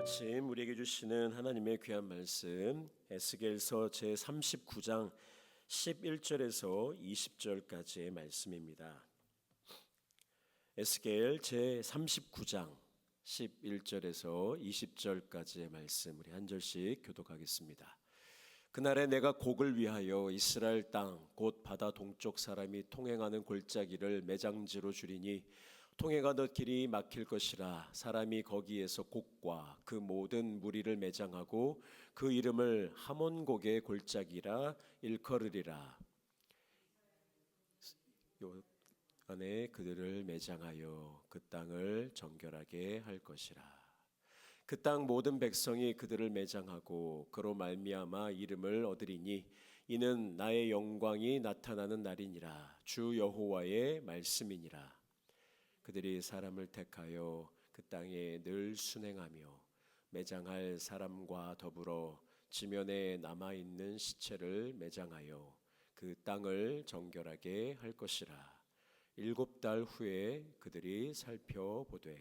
아침 우리에게 주시는 하나님의 귀한 말씀 에스겔서 제39장 11절에서 20절까지의 말씀입니다. 에스겔 제39장 11절에서 20절까지의 말씀 우리 한 절씩 교독하겠습니다. 그날에 내가 곡을 위하여 이스라엘 땅 곧 바다 동쪽 사람이 통행하는 골짜기를 매장지로 주리니 통행하던 길이 막힐 것이라. 사람이 거기에서 곡과 그 모든 무리를 매장하고 그 이름을 하몬곡의 골짜기라 일컬으리라. 요 안에 그들을 매장하여 그 땅을 정결하게 할 것이라. 그 땅 모든 백성이 그들을 매장하고 그로 말미암아 이름을 얻으리니 이는 나의 영광이 나타나는 날이니라. 주 여호와의 말씀이니라. 그들이 사람을 택하여 그 땅에 늘 순행하며 매장할 사람과 더불어 지면에 남아있는 시체를 매장하여 그 땅을 정결하게 할 것이라. 7달 후에 그들이 살펴보되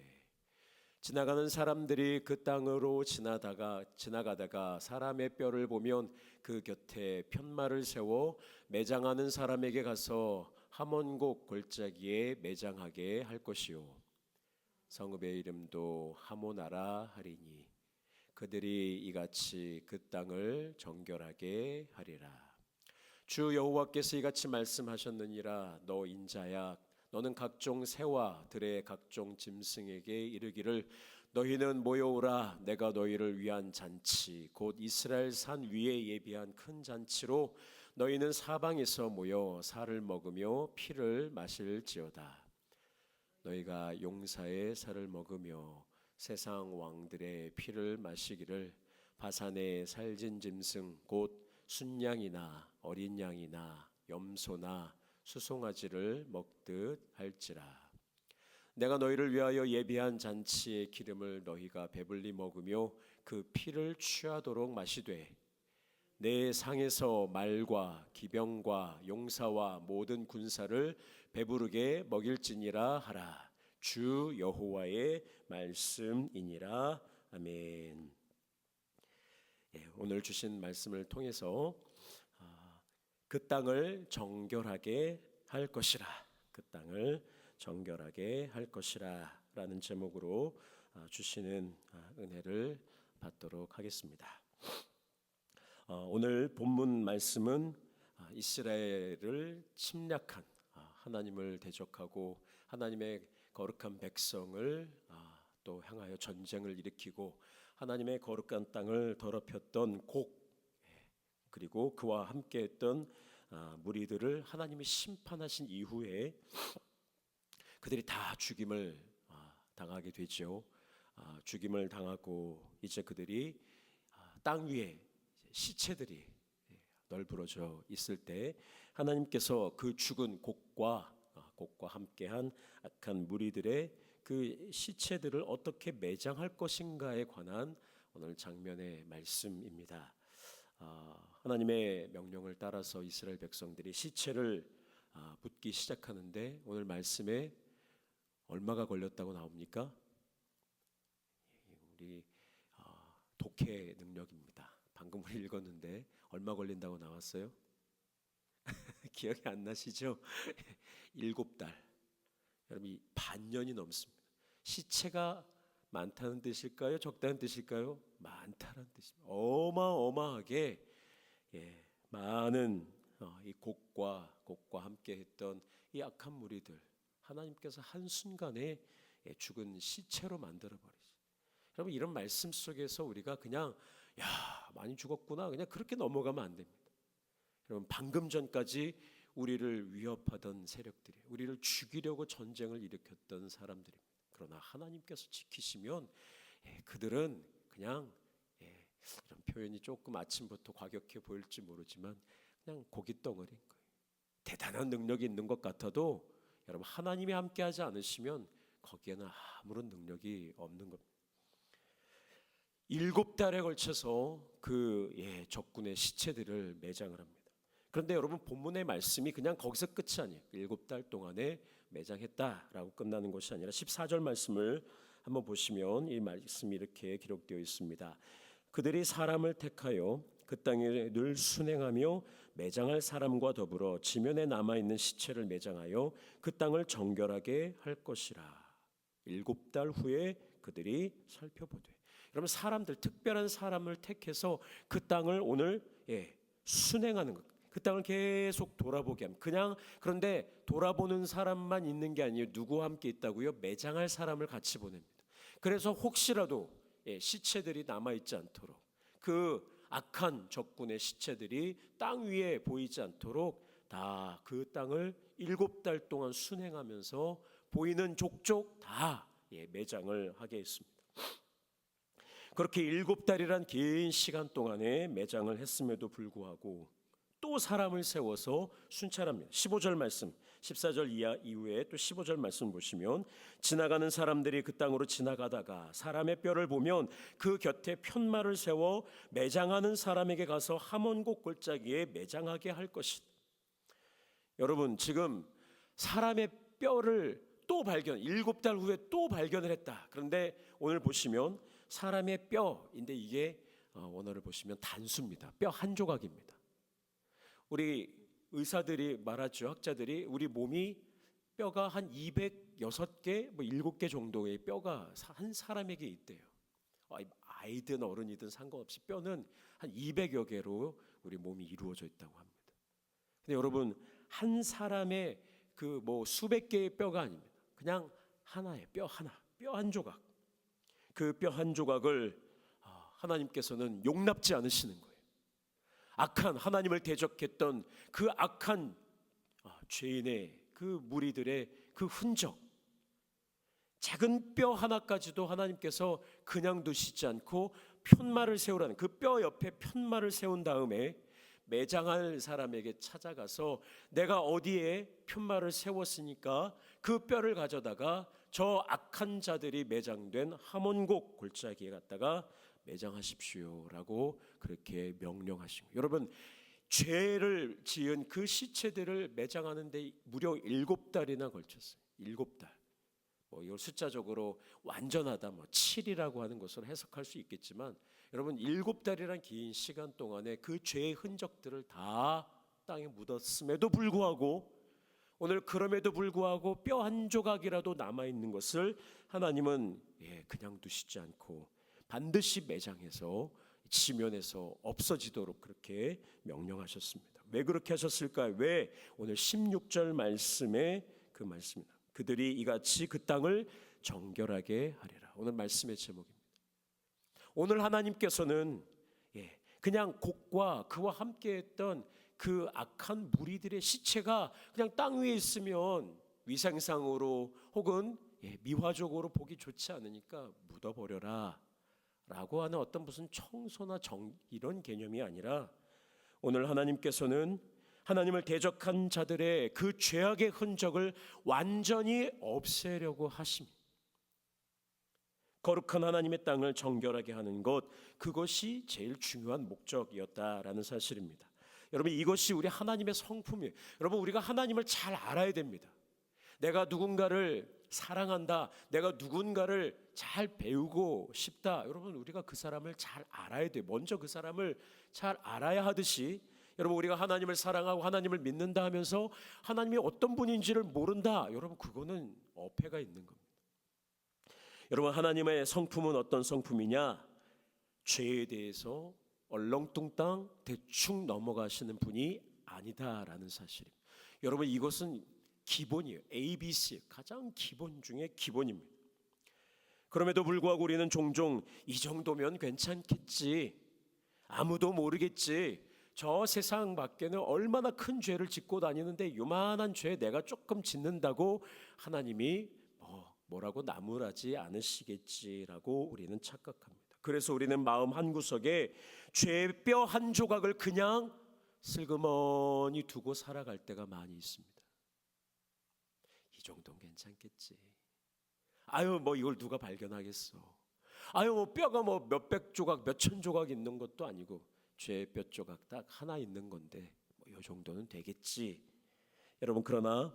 지나가는 사람들이 그 땅으로 지나가다가 사람의 뼈를 보면 그 곁에 편말을 세워 매장하는 사람에게 가서 하몬곡 골짜기에 매장하게 할 것이요 성읍의 이름도 하모나라 하리니 그들이 이같이 그 땅을 정결하게 하리라. 주 여호와께서 이같이 말씀하셨느니라. 너 인자야, 너는 각종 새와 들의 각종 짐승에게 이르기를 너희는 모여오라. 내가 너희를 위한 잔치 곧 이스라엘 산 위에 예비한 큰 잔치로 너희는 사방에서 모여 살을 먹으며 피를 마실지어다. 너희가 용사의 살을 먹으며 세상 왕들의 피를 마시기를 바산의 살진 짐승 곧 순양이나 어린 양이나 염소나 수송아지를 먹듯 할지라. 내가 너희를 위하여 예비한 잔치의 기름을 너희가 배불리 먹으며 그 피를 취하도록 마시되 내 상에서 말과 기병과 용사와 모든 군사를 배부르게 먹일지니라 하라. 주 여호와의 말씀이니라. 아멘. 오늘 주신 말씀을 통해서 그 땅을 정결하게 할 것이라. 그 땅을 정결하게 할 것이라 라는 제목으로 주시는 은혜를 받도록 하겠습니다. 오늘 본문 말씀은 이스라엘을 침략한 하나님을 대적하고 하나님의 거룩한 백성을 또 향하여 전쟁을 일으키고 하나님의 거룩한 땅을 더럽혔던 곡 그리고 그와 함께했던 무리들을 하나님이 심판하신 이후에 그들이 다 죽임을 당하게 되죠. 죽임을 당하고 이제 그들이 땅 위에 시체들이 널브러져 있을 때 하나님께서 그 죽은 곡과 함께한 악한 무리들의 그 시체들을 어떻게 매장할 것인가에 관한 오늘 장면의 말씀입니다. 하나님의 명령을 따라서 이스라엘 백성들이 시체를 붓기 시작하는데 오늘 말씀에 얼마가 걸렸다고 나옵니까? 우리 독해 능력입니다. 방금 우리 읽었는데 얼마 걸린다고 나왔어요? 기억이 안 나시죠? 7달. 여러분 반년이 넘습니다. 시체가 많다는 뜻일까요? 적다는 뜻일까요? 많다는 뜻입니다. 어마어마하게 많은 이 곡과 함께했던 이 악한 무리들 하나님께서 한순간에 죽은 시체로 만들어버리죠. 여러분 이런 말씀 속에서 우리가 그냥 많이 죽었구나 그냥 그렇게 넘어가면 안 됩니다. 여러분 방금 전까지 우리를 위협하던 세력들이 우리를 죽이려고 전쟁을 일으켰던 사람들입니다. 그러나 하나님께서 지키시면 그들은 그냥 이런 표현이 조금 아침부터 과격해 보일지 모르지만 그냥 고깃덩어리인 거예요. 대단한 능력이 있는 것 같아도 여러분 하나님이 함께하지 않으시면 거기에는 아무런 능력이 없는 겁니다. 7달에 걸쳐서 그 적군의 시체들을 매장을 합니다. 그런데 여러분 본문의 말씀이 그냥 거기서 끝이 아니에요. 7달 동안에 매장했다라고 끝나는 것이 아니라 14절 말씀을 한번 보시면 이 말씀이 이렇게 기록되어 있습니다. 그들이 사람을 택하여 그 땅에 늘 순행하며 매장할 사람과 더불어 지면에 남아있는 시체를 매장하여 그 땅을 정결하게 할 것이라. 7달 후에 그들이 살펴보되. 여러분, 사람들, 특별한 사람을 택해서 그 땅을 오늘 순행하는 것, 그 땅을 계속 돌아보게 합니다. 그냥 그런데 돌아보는 사람만 있는 게 아니에요. 누구와 함께 있다고요? 매장할 사람을 같이 보냅니다. 그래서 혹시라도 시체들이 남아있지 않도록, 그 악한 적군의 시체들이 땅 위에 보이지 않도록 다 그 땅을 7달 동안 순행하면서 보이는 족족 다 매장을 하게 했습니다. 그렇게 7달이란 긴 시간 동안에 매장을 했음에도 불구하고 또 사람을 세워서 순찰합니다. 15절 말씀, 14절 이후에 또 15절 말씀 보시면 지나가는 사람들이 그 땅으로 지나가다가 사람의 뼈를 보면 그 곁에 편말을 세워 매장하는 사람에게 가서 하몬곡 골짜기에 매장하게 할 것이다. 여러분, 지금 사람의 뼈를 또 발견, 7달 후에 또 발견을 했다. 그런데 오늘 보시면 사람의 뼈인데 이게 원어를 보시면 단수입니다. 뼈 한 조각입니다. 우리 의사들이 말하죠. 학자들이 우리 몸이 뼈가 한 206개, 7개 정도의 뼈가 한 사람에게 있대요. 아이든 어른이든 상관없이 뼈는 한 200여 개로 우리 몸이 이루어져 있다고 합니다. 근데 여러분, 한 사람의 그 수백 개의 뼈가 아닙니다. 그냥 하나의 뼈 하나, 뼈 한 조각. 그 뼈 한 조각을 하나님께서는 용납지 않으시는 거예요. 악한 하나님을 대적했던 그 악한 죄인의 그 무리들의 그 흔적, 작은 뼈 하나까지도 하나님께서 그냥 두시지 않고 편말을 세우라는, 그 뼈 옆에 편말을 세운 다음에 매장할 사람에게 찾아가서 내가 어디에 편말을 세웠으니까 그 뼈를 가져다가 저 악한 자들이 매장된 하몬곡 골짜기에 갔다가 매장하십시오라고 그렇게 명령하신 거예요. 여러분, 죄를 지은 그 시체들을 매장하는데 무려 7달이나 걸쳤어요. 7달. 이걸 숫자적으로 완전하다 7이라고 하는 것으로 해석할 수 있겠지만, 여러분, 7달이란 긴 시간 동안에 그 죄의 흔적들을 다 땅에 묻었음에도 불구하고, 오늘 그럼에도 불구하고 뼈 한 조각이라도 남아있는 것을 하나님은 그냥 두시지 않고 반드시 매장해서 지면에서 없어지도록 그렇게 명령하셨습니다. 왜 그렇게 하셨을까요? 왜? 오늘 16절 말씀에 그 말씀입니다. 그들이 이같이 그 땅을 정결하게 하리라. 오늘 말씀의 제목입니다. 오늘 하나님께서는 그냥 곡과 그와 함께했던 그 악한 무리들의 시체가 그냥 땅 위에 있으면 위생상으로 혹은 미화적으로 보기 좋지 않으니까 묻어버려라 라고 하는 어떤 무슨 청소나 이런 개념이 아니라, 오늘 하나님께서는 하나님을 대적한 자들의 그 죄악의 흔적을 완전히 없애려고 하십니다. 거룩한 하나님의 땅을 정결하게 하는 것, 그것이 제일 중요한 목적이었다라는 사실입니다. 여러분, 이것이 우리 하나님의 성품이에요. 여러분, 우리가 하나님을 잘 알아야 됩니다. 내가 누군가를 사랑한다, 내가 누군가를 잘 배우고 싶다, 여러분, 우리가 그 사람을 잘 알아야 돼요. 먼저 그 사람을 잘 알아야 하듯이, 여러분, 우리가 하나님을 사랑하고 하나님을 믿는다 하면서 하나님이 어떤 분인지를 모른다, 여러분, 그거는 어폐가 있는 겁니다. 여러분, 하나님의 성품은 어떤 성품이냐? 죄에 대해서 얼렁뚱땅 대충 넘어가시는 분이 아니다라는 사실입니다. 여러분, 이것은 기본이에요. ABC, 가장 기본 중에 기본입니다. 그럼에도 불구하고 우리는 종종 이 정도면 괜찮겠지, 아무도 모르겠지, 저 세상 밖에는 얼마나 큰 죄를 짓고 다니는데 요만한 죄 내가 조금 짓는다고 하나님이 뭐라고 나무라지 않으시겠지라고 우리는 착각합니다. 그래서 우리는 마음 한구석에 죄의 뼈 한 조각을 그냥 슬그머니 두고 살아갈 때가 많이 있습니다. 이 정도는 괜찮겠지. 이걸 누가 발견하겠어. 뼈가 몇백 조각, 몇천 조각 있는 것도 아니고 죄의 뼈 조각 딱 하나 있는 건데 이 정도는 되겠지. 여러분, 그러나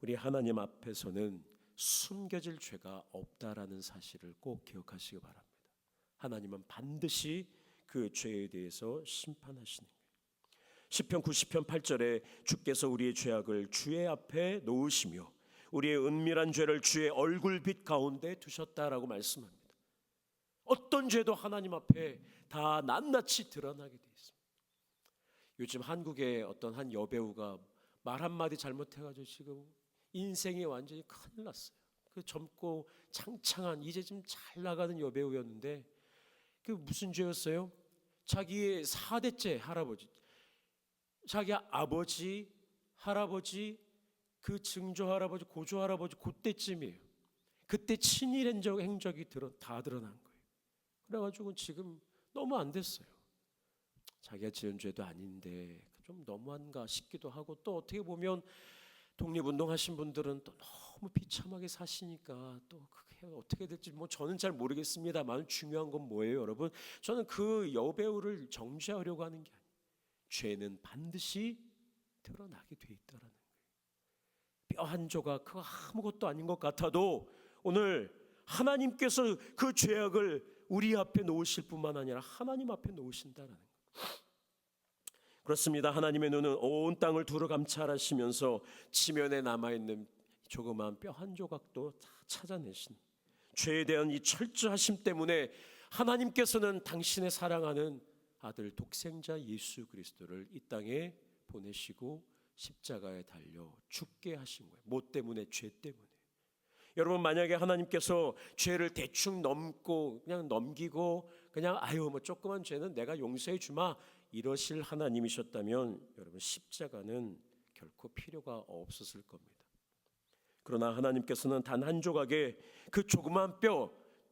우리 하나님 앞에서는 숨겨질 죄가 없다라는 사실을 꼭 기억하시기 바랍니다. 하나님은 반드시 그 죄에 대해서 심판하시는 거예요. 시편 90편 8절에 주께서 우리의 죄악을 주의 앞에 놓으시며 우리의 은밀한 죄를 주의 얼굴빛 가운데 두셨다라고 말씀합니다. 어떤 죄도 하나님 앞에 다 낱낱이 드러나게 되어 있습니다. 요즘 한국의 어떤 한 여배우가 말 한마디 잘못해가지고 지금 인생이 완전히 큰일 났어요. 그 젊고 창창한 이제 좀 잘 나가는 여배우였는데 그 무슨 죄였어요? 자기의 4대째 할아버지, 자기 아버지, 할아버지, 그 증조 할아버지, 고조 할아버지 그때쯤이에요. 그때 친일 행적이 다 드러난 거예요. 그래가지고 지금 너무 안 됐어요. 자기가 지은 죄도 아닌데 좀 너무한가 싶기도 하고, 또 어떻게 보면 독립운동하신 분들은 또 너무 비참하게 사시니까 또 그게 어떻게 될지 뭐 저는 잘 모르겠습니다만, 중요한 건 뭐예요, 여러분? 저는 그 여배우를 정죄하려고 하는 게 아니에요. 죄는 반드시 드러나게 돼 있다라는 거예요. 뼈 한 조각 그거 아무것도 아닌 것 같아도 오늘 하나님께서 그 죄악을 우리 앞에 놓으실 뿐만 아니라 하나님 앞에 놓으신다라는 거예요. 그렇습니다. 하나님의 눈은 온 땅을 두루 감찰하시면서 지면에 남아있는 조그마한 뼈 한 조각도 다 찾아내신 죄에 대한 이 철저하심 때문에 하나님께서는 당신의 사랑하는 아들 독생자 예수 그리스도를 이 땅에 보내시고 십자가에 달려 죽게 하신 거예요. 뭐 때문에? 죄 때문에. 여러분, 만약에 하나님께서 죄를 대충 그냥 넘기고 그냥 아유 뭐 조그만 죄는 내가 용서해 주마 이러실 하나님이셨다면 여러분, 십자가는 결코 필요가 없었을 겁니다. 그러나 하나님께서는 단 한 조각의 그 조그만 뼈,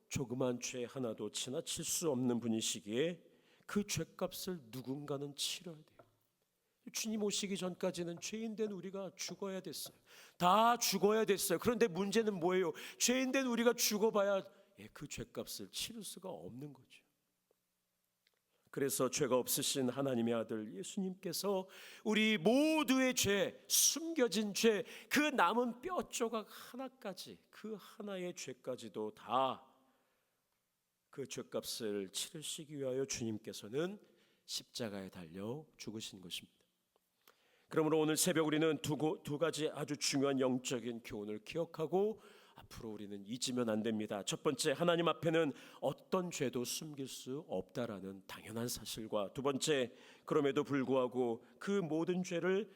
조그만 죄 하나도 지나칠 수 없는 분이시기에 그 죄값을 누군가는 치러야 돼요. 주님 오시기 전까지는 죄인된 우리가 죽어야 됐어요. 다 죽어야 됐어요. 그런데 문제는 뭐예요? 죄인된 우리가 죽어봐야 그 죄값을 치를 수가 없는 거죠. 그래서 죄가 없으신 하나님의 아들 예수님께서 우리 모두의 죄, 숨겨진 죄, 그 남은 뼈 조각 하나까지, 그 하나의 죄까지도 다 그 죄값을 치르시기 위하여 주님께서는 십자가에 달려 죽으신 것입니다. 그러므로 오늘 새벽 우리는 두 가지 아주 중요한 영적인 교훈을 기억하고 앞으로 우리는 잊으면 안 됩니다. 첫 번째, 하나님 앞에는 어떤 죄도 숨길 수 없다라는 당연한 사실과, 두 번째, 그럼에도 불구하고 그 모든 죄를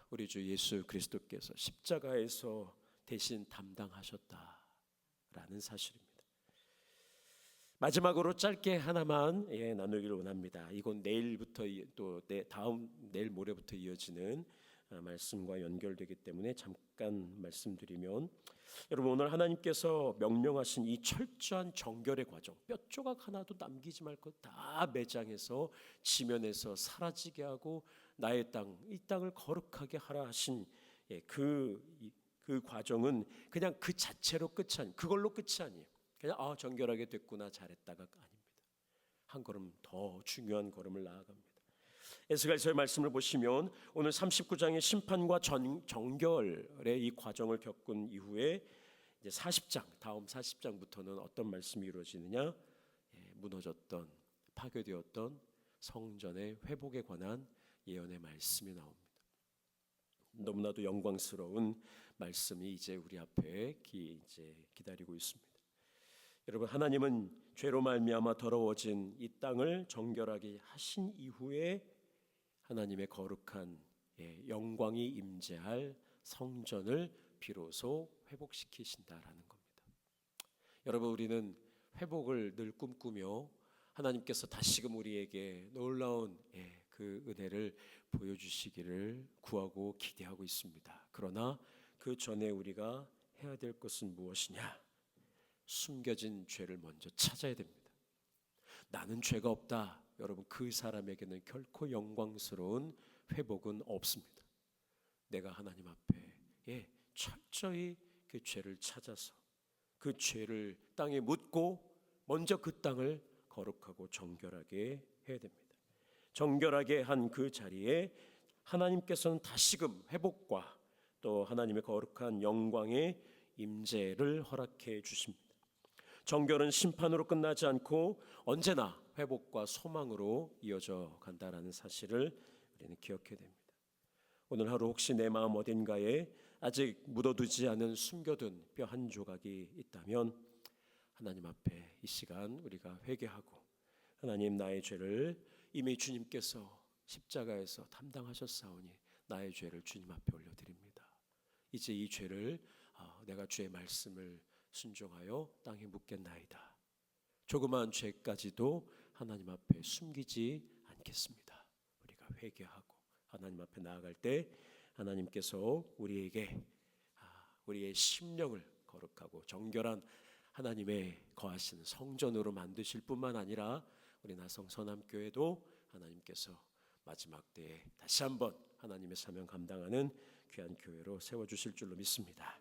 우리 주 예수 그리스도께서 십자가에서 대신 담당하셨다라는 사실입니다. 마지막으로 짧게 하나만 나누기를 원합니다. 이건 내일부터 또 내일 모레부터 이어지는 말씀과 연결되기 때문에 잠깐 말씀드리면, 여러분, 오늘 하나님께서 명령하신 이 철저한 정결의 과정, 뼈 조각 하나도 남기지 말고 다 매장해서 지면에서 사라지게 하고 나의 땅, 이 땅을 거룩하게 하라 하신 그 과정은 그냥 그 자체로 끝이 아니에요. 그걸로 끝이 아니에요. 그냥 정결하게 됐구나, 잘했다가 아닙니다. 한 걸음 더 중요한 걸음을 나아갑니다. 에스겔서의 말씀을 보시면 오늘 39장의 심판과 정결의 이 과정을 겪은 이후에 이제 40장, 다음 40장부터는 어떤 말씀이 이루어지느냐? 무너졌던, 파괴되었던 성전의 회복에 관한 예언의 말씀이 나옵니다. 너무나도 영광스러운 말씀이 이제 우리 앞에 기다리고 있습니다. 여러분, 하나님은 죄로 말미암아 더러워진 이 땅을 정결하게 하신 이후에 하나님의 거룩한 영광이 임재할 성전을 비로소 회복시키신다라는 겁니다. 여러분, 우리는 회복을 늘 꿈꾸며 하나님께서 다시금 우리에게 놀라운 그 은혜를 보여주시기를 구하고 기대하고 있습니다. 그러나 그 전에 우리가 해야 될 것은 무엇이냐? 숨겨진 죄를 먼저 찾아야 됩니다. 나는 죄가 없다. 여러분, 그 사람에게는 결코 영광스러운 회복은 없습니다. 내가 하나님 앞에 철저히 그 죄를 찾아서 그 죄를 땅에 묻고 먼저 그 땅을 거룩하고 정결하게 해야 됩니다. 정결하게 한 그 자리에 하나님께서는 다시금 회복과 또 하나님의 거룩한 영광의 임재를 허락해 주십니다. 정결은 심판으로 끝나지 않고 언제나 회복과 소망으로 이어져 간다라는 사실을 우리는 기억해야 됩니다. 오늘 하루 혹시 내 마음 어딘가에 아직 묻어두지 않은 숨겨둔 뼈 한 조각이 있다면 하나님 앞에 이 시간 우리가 회개하고, 하나님, 나의 죄를 이미 주님께서 십자가에서 담당하셨사오니 나의 죄를 주님 앞에 올려드립니다. 이제 이 죄를 내가 주의 말씀을 순종하여 땅에 묻겠나이다. 조그마한 죄까지도 하나님 앞에 숨기지 않겠습니다. 우리가 회개하고 하나님 앞에 나아갈 때 하나님께서 우리에게 우리의 심령을 거룩하고 정결한 하나님의 거하시는 성전으로 만드실 뿐만 아니라 우리 나성 선함교회도 하나님께서 마지막 때에 다시 한번 하나님의 사명 감당하는 귀한 교회로 세워주실 줄로 믿습니다.